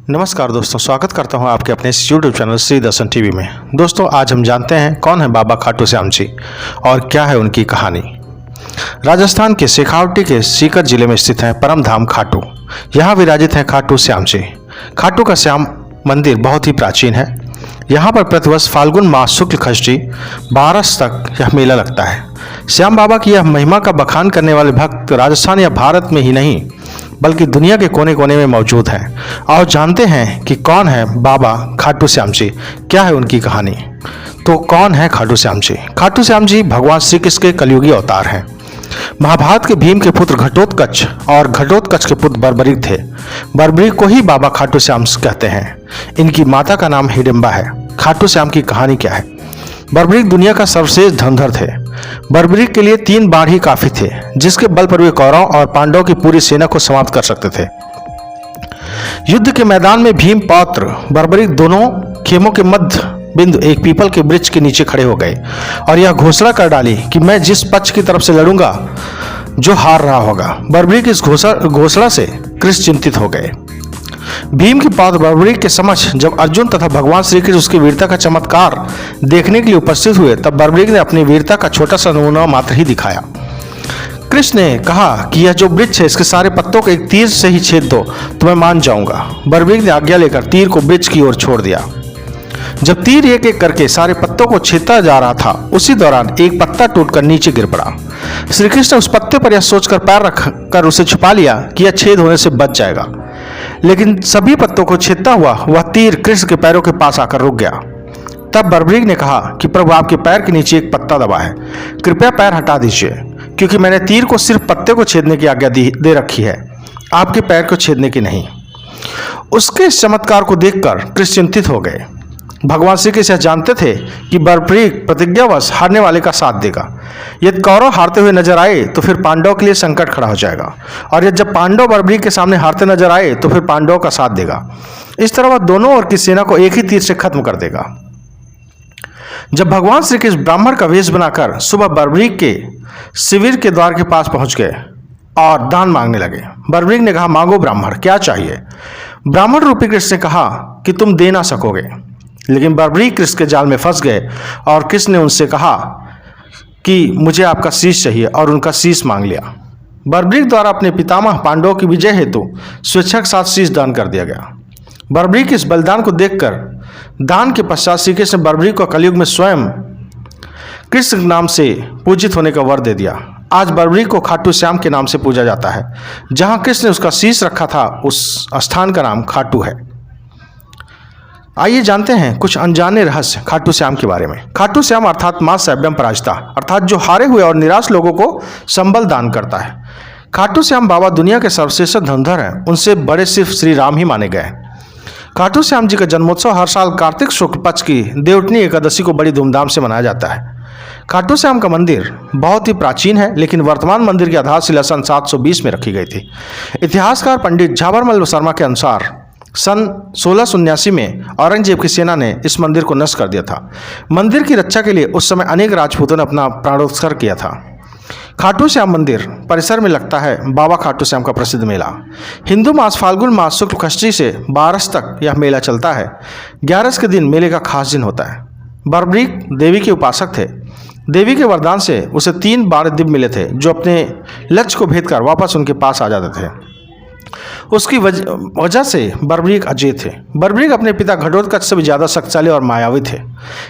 नमस्कार दोस्तों, स्वागत करता हूं आपके अपने इस यूट्यूब चैनल श्री दर्शन टीवी में। दोस्तों, आज हम जानते हैं कौन है बाबा खाटू श्याम जी और क्या है उनकी कहानी। राजस्थान के शेखावटी के सीकर जिले में स्थित है परम धाम खाटू। यहाँ विराजित हैं खाटू श्याम जी। खाटू का श्याम मंदिर बहुत ही प्राचीन है। यहाँ पर प्रतिवर्ष फाल्गुन मास शुक्ल षष्ठी 12 तक यह मेला लगता है। श्याम बाबा की यह महिमा का बखान करने वाले भक्त राजस्थान या भारत में ही नहीं बल्कि दुनिया के कोने कोने में मौजूद हैं। और जानते हैं कि कौन है बाबा खाटू श्याम जी, क्या है उनकी कहानी। तो कौन है खाटू श्याम जी? खाटू श्याम जी भगवान श्री कृष्ण के कलयुगी अवतार हैं। महाभारत के भीम के पुत्र घटोत्कच और घटोत्कच के पुत्र बर्बरीक थे। बर्बरीक को ही बाबा खाटू श्याम कहते हैं। इनकी माता का नाम हिडिंबा है। खाटू श्याम की कहानी क्या है? बर्बरीक दुनिया का सर्वश्रेष्ठ धनुर्धर थे। बर्बरीक के लिए 3 बाण ही काफी थे, जिसके बल पर वे कौरवों और पांडवों की पूरी सेना को समाप्त कर सकते थे। युद्ध के मैदान में भीम पौत्र बर्बरीक दोनों खेमों के मध्य बिंदु एक पीपल के वृक्ष के नीचे खड़े हो गए और यह घोषणा कर डाली कि मैं जिस पक्ष की तरफ से लड़ूंगा जो हार रहा होगा। बर्बरीक इस घोषणा से कृष्ण चिंतित हो गए। भीम के पौत्र बर्बरीक के समक्ष जब अर्जुन तथा भगवान श्री कृष्ण उसकी वीरता का चमत्कार देखने के लिए उपस्थित हुए, तब बर्बरीक ने अपनी वीरता का छोटा सा नमूना मात्र ही दिखाया। कृष्ण ने कहा कि यह जो वृक्ष है इसके सारे पत्तों को एक तीर से ही छेद दो तो मैं मान जाऊंगा। बर्बरीक ने आज्ञा लेकर तीर को वृक्ष की ओर छोड़ दिया। जब तीर एक एक करके सारे पत्तों को छेदता जा रहा था, उसी दौरान एक पत्ता टूटकर नीचे गिर पड़ा। श्री कृष्ण उस पत्ते पर यह सोचकर पैर रखकर उसे छुपा लिया कि यह छेद होने से बच जाएगा, लेकिन सभी पत्तों को छेदता हुआ वह तीर कृष्ण के पैरों के पास आकर रुक गया। तब बर्बरीक ने कहा कि प्रभु, आपके पैर के नीचे एक पत्ता दबा है, कृपया पैर हटा दीजिए, क्योंकि मैंने तीर को सिर्फ पत्ते को छेदने की आज्ञा दे रखी है, आपके पैर को छेदने की नहीं। उसके इस चमत्कार को देखकर कृष्ण चिंतित हो गए। भगवान श्री कृष्ण जानते थे कि बर्बरीक प्रतिज्ञावश हारने वाले का साथ देगा। यदि कौरव हारते हुए नजर आए तो फिर पांडवों के लिए संकट खड़ा हो जाएगा, और यदि जब पांडव बर्बरीक के सामने हारते नजर आए तो फिर पांडवों का साथ देगा। इस तरह वह दोनों ओर की सेना को एक ही तीर से खत्म कर देगा। जब भगवान श्री कृष्ण ब्राह्मण का वेश बनाकर सुबह बर्बरीक के शिविर के द्वार के पास पहुंच गए और दान मांगने लगे। बर्बरीक ने कहा, मांगो ब्राह्मण, क्या चाहिए? ब्राह्मण रूपी कृष्ण ने कहा कि तुम दे ना सकोगे। लेकिन बर्बरीक कृष्ण के जाल में फंस गए और कृष्ण ने उनसे कहा कि मुझे आपका शीश चाहिए, और उनका शीश मांग लिया। बर्बरीक द्वारा अपने पितामह पांडवों की विजय हेतु स्वेच्छा के साथ शीश दान कर दिया गया। बर्बरीक इस बलिदान को देखकर दान के पश्चात श्री कृष्ण ने बर्बरीक को कलयुग में स्वयं कृष्ण नाम से पूजित होने का वर दे दिया। आज बर्बरीक को खाटू श्याम के नाम से पूजा जाता है। जहां कृष्ण ने उसका शीश रखा था, उस स्थान का नाम खाटू है। आइए जानते हैं कुछ अनजाने रहस्य खाटू श्याम के बारे में। खाटू श्याम अर्थात मां सैभ्यम पराजिता, अर्थात जो हारे हुए और निराश लोगों को संबल दान करता है। खाटू श्याम बाबा दुनिया के सर्वश्रेष्ठ धनुर्धर हैं। उनसे बड़े सिर्फ श्री राम ही माने गए। खाटू श्याम जी का जन्मोत्सव हर साल कार्तिक शुक्ल पक्ष की देवउठनी एकादशी को बड़ी धूमधाम से मनाया जाता है। खाटू श्याम का मंदिर बहुत ही प्राचीन है, लेकिन वर्तमान मंदिर की आधारशिला सन 720 में रखी गई थी। इतिहासकार पंडित झाबरमल शर्मा के अनुसार सन 1679 में औरंगजेब की सेना ने इस मंदिर को नष्ट कर दिया था। मंदिर की रक्षा के लिए उस समय अनेक राजपूतों ने अपना प्राणोत्सर्ग किया था। खाटू श्याम मंदिर परिसर में लगता है बाबा खाटू श्याम का प्रसिद्ध मेला। हिंदू मास फाल्गुन मास शुक्ल षष्ठी से 12 तक यह मेला चलता है। 11 के दिन मेले का खास दिन होता है। बर्बरीक देवी के उपासक थे। देवी के वरदान से उसे 3 बाण दिव्य मिले थे, जो अपने लक्ष्य को भेद कर वापस उनके पास आ जाते थे। उसकी वजह से बर्बरीक अजय थे। बर्बरीक अपने पिता घटोत्कच से भी ज़्यादा शक्तिशाली और मायावी थे।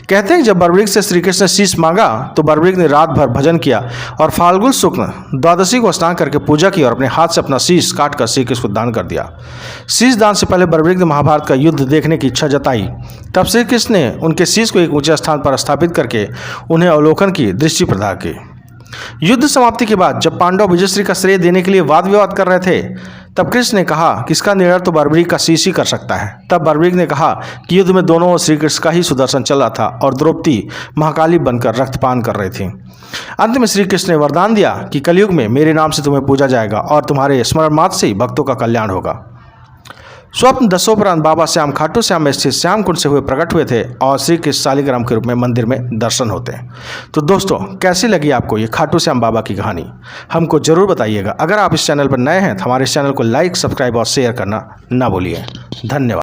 कहते हैं कि जब बर्बरीक से श्री कृष्ण ने शीश मांगा तो बर्बरीक ने रात भर भजन किया और फाल्गुन शुक्ल द्वादशी को स्नान करके पूजा की और अपने हाथ से अपना शीश काट कर श्री कृष्ण को दान कर दिया। शीश दान से पहले बर्बरीक ने महाभारत का युद्ध देखने की इच्छा जताई। तब श्री कृष्ण ने उनके शीश को एक ऊंचे स्थान पर स्थापित करके उन्हें अवलोकन की दृष्टि प्रदान की। युद्ध समाप्ति के बाद जब पांडव विजयश्री का श्रेय देने के लिए वाद विवाद कर रहे थे, तब कृष्ण ने कहा कि इसका निर्णय तो बर्बरीक का शीश ही कर सकता है। तब बर्बरीक ने कहा कि युद्ध में दोनों ओर श्री कृष्ण का ही सुदर्शन चल रहा था और द्रौपदी महाकाली बनकर रक्तपान कर रही थी। अंत में श्री कृष्ण ने वरदान दिया कि कलयुग में मेरे नाम से तुम्हें पूजा जाएगा और तुम्हारे स्मरण मात्र से ही भक्तों का कल्याण होगा। स्वप्न दशोपरांत बाबा श्याम खाटू श्याम में स्थित श्याम कुंड से प्रकट हुए थे और श्री कृष्ण शालिग्राम के रूप में मंदिर में दर्शन होते हैं। तो दोस्तों, कैसी लगी आपको ये खाटू श्याम बाबा की कहानी? हमको जरूर बताइएगा। अगर आप इस चैनल पर नए हैं तो हमारे इस चैनल को लाइक, सब्सक्राइब और शेयर करना ना भूलिए। धन्यवाद।